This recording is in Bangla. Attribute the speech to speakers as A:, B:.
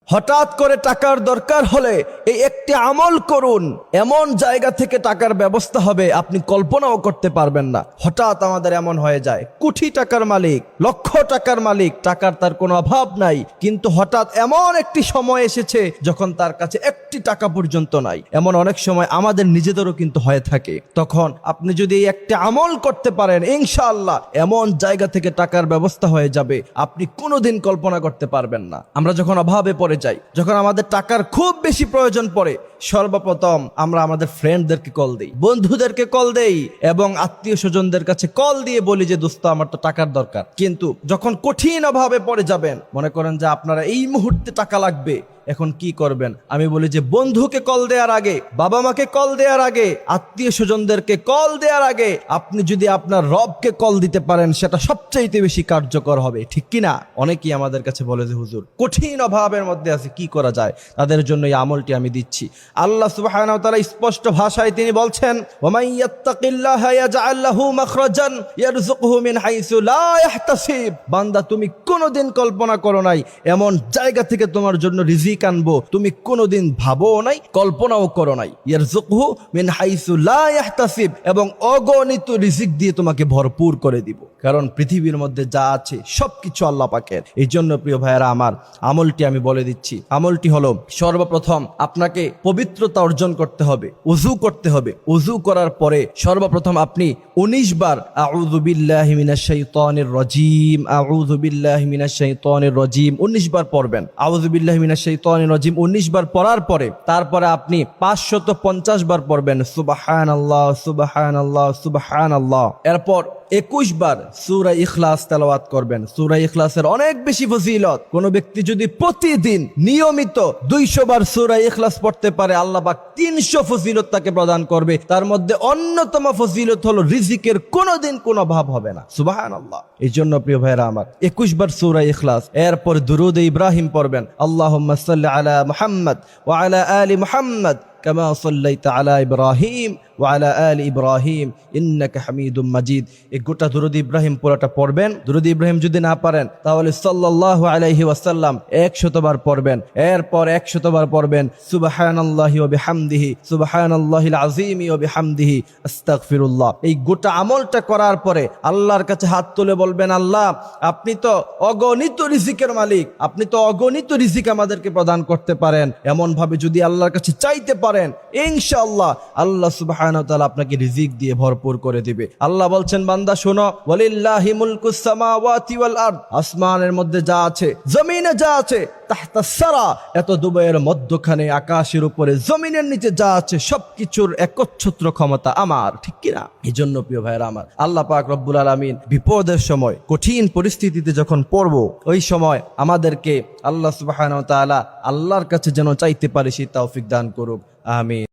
A: হঠাৎ করে টাকার দরকার হলে এই একটি আমল করুন, এমন জায়গা থেকে টাকার ব্যবস্থা হবে আপনি কল্পনাও করতে পারবেন না। হঠাৎ আমাদের এমন হয়ে যায়, কোটি টাকার মালিক, লক্ষ টাকার মালিক, টাকার তার কোনো অভাব নাই, কিন্তু হঠাৎ এমন একটি সময় এসেছে যখন তার কাছে একটি টাকা পর্যন্ত নাই। এমন অনেক সময় আমাদের নিজেদেরও কিন্তু হয়ে থাকে। তখন আপনি যদি এই একটি আমল করতে পারেন, ইনশাআল্লাহ এমন জায়গা থেকে টাকার ব্যবস্থা হয়ে যাবে আপনি কোনোদিন কল্পনা করতে পারবেন না। আমরা যখন অভাবে পড়ে যাই, যখন আমাদের টাকার খুব বেশি প্রয়োজন পড়ে, সর্বপ্রথম আমরা আমাদের ফ্রেন্ডদেরকে কল দেই, বন্ধুদেরকে কল দেই এবং আত্মীয় স্বজনদের কাছে কল দিয়ে বলি যে দোস্ত আমার তো টাকার দরকার। কিন্তু যখন কঠিন অভাবে পড়ে যাবেন, মনে করেন যে আপনারা এই মুহূর্তে টাকা লাগবে, এখন কি করবেন? আমি বলি যে বন্ধুকে কল দেওয়ার আগে, বাবা মাকে কল দেওয়ার আগে, আত্মীয় স্বজনদেরকে কল দেওয়ার আগে আপনি যদি আপনার রবকে কল দিতে পারেন, সেটা সবচাইতে বেশি কার্যকর হবে, ঠিক কিনা? অনেকেই আমাদের কাছে বলে যে হুজুর কঠিন অভাবের মধ্যে আছে, কি করা যায়? তাদের জন্য এই আমলটি আমি দিচ্ছি। আল্লাহ সুবহানাহু ওয়া তাআলা স্পষ্ট ভাষায় তিনি বলছেন, ওয়ামান ইয়াত্তাকিল্লাহা ইয়াজআল লাহু মাখরাজান ইয়ারযুকহু মিন হাইসু লা ইয়াহতাসিব। বান্দা, তুমি কোনোদিন কল্পনা করো নাই এমন জায়গা থেকে তোমার জন্য রিজিক আনবো, তুমি কোনোদিন ভাবো নাই, কল্পনাও করো নাই। ইয়ারযুকহু মিন হাইসু লা ইয়াহতাসিব, এবং অগণিত রিজিক দিয়ে তোমাকে ভরপুর করে দিব। কারণ পৃথিবীর মধ্যে যা আছে সবকিছু আল্লাহ পাকের। এই জন্য প্রিয় ভাইয়েরা আমার, আমলটি আমি বলে দিচ্ছি। আমলটি হলো, সর্বপ্রথম আপনাকে পবিত্রতা অর্জন করতে হবে, ওযু করতে হবে। ওযু করার পরে সর্বপ্রথম আপনি 19 বার আউযু বিল্লাহি মিনাশ শাইতানির রাজিম, আউযু বিল্লাহি মিনাশ শাইতানির রাজিম 19 বার পড়বেন। আউযু বিল্লাহি মিনাশ শাইতানির রাজিম 19 বার পড়ার পরে তারপরে আপনি 550 বার পড়বেন সুবহানাল্লাহ সুবহানাল্লাহ সুবহানাল্লাহ। এরপর 21 বার সূরা ইখলাস তেলাওয়াত করবেন। সূরা ইখলাসের অনেক বেশি ফজিলত। কোন ব্যক্তি যদি প্রতিদিন নিয়মিত 200 বার সূরা ইখলাস পড়তে পারে, আল্লাহ পাক 300 ফজিলত তাকে প্রদান করবে। তার মধ্যে অন্যতম ফজিলত হলো রিজিকের কোনোদিন কোনো অভাব হবে না। সুবহানাল্লাহ। এই জন্য প্রিয় ভাইরা আমার, 21 বার সূরা ইখলাস, এরপর দুরূদ ইব্রাহিম পড়বেন। আল্লাহুম্মা সাল্লি আলা মুহাম্মদ ওয়া আলা আলি মুহাম্মদ কামা সাল্লাইতা আলা ইব্রাহিম ওয়া আলা আলি ইব্রাহিম ইন্নাকা হামিদুম মাজিদ। এই গোটা দুরূদ ইব্রাহিম পুরোটা পড়বেন। দুরূদ ইব্রাহিম যদি না পারেন তাহলে সাল্লাল্লাহু আলাইহি ওয়াসাল্লাম 100 বার পড়বেন। এরপর 100 বার পড়বেন সুবহানাল্লাহি ওয়া বিহামদিহি সুবহানাল্লাহিল আযীম ওয়া বিহামদিহি আস্তাগফিরুল্লাহ। এই গোটা আমলটা করার পরে আল্লাহর কাছে হাত তুলে বলবেন, আল্লাহ আপনি তো অগণিত রিজিকের মালিক, আপনি তো অগণিত রিজিক আমাদেরকে প্রদান করতে পারেন। এমন ভাবে যদি আল্লাহর কাছে চাইতে পারেন, ইনশাআল্লাহ আল্লাহ সুবহানাহু ওয়া তাআলা আপনাকে রিজিক দিয়ে ভরপুর করে দিবে। আল্লাহ বলছেন, বান্দা শোনো, ওয়ালিল্লাহি মুলকুস সামাওয়াতি ওয়াল আরদ, আসমানের মধ্যে যা আছে, জমিনে যা আছে, তাহতাস সারা, এত দুবাইয়ের মধ্যখানে, আকাশের উপরে, জমিনের নিচে যা আছে সবকিছুর একচ্ছত্র ক্ষমতা আমার, ঠিক কিনা? এই জন্য প্রিয় ভাইরা আমার, আল্লাহ পাক রব্বুল আলামিন বিপদের সময়, কঠিন পরিস্থিতিতে যখন পড়ব, ওই সময় আমাদেরকে আল্লাহ সুবহানাহু ওয়া তাআলা আল্লাহর কাছে যেন চাইতে পারি সেই তৌফিক দান করুক। আমিন।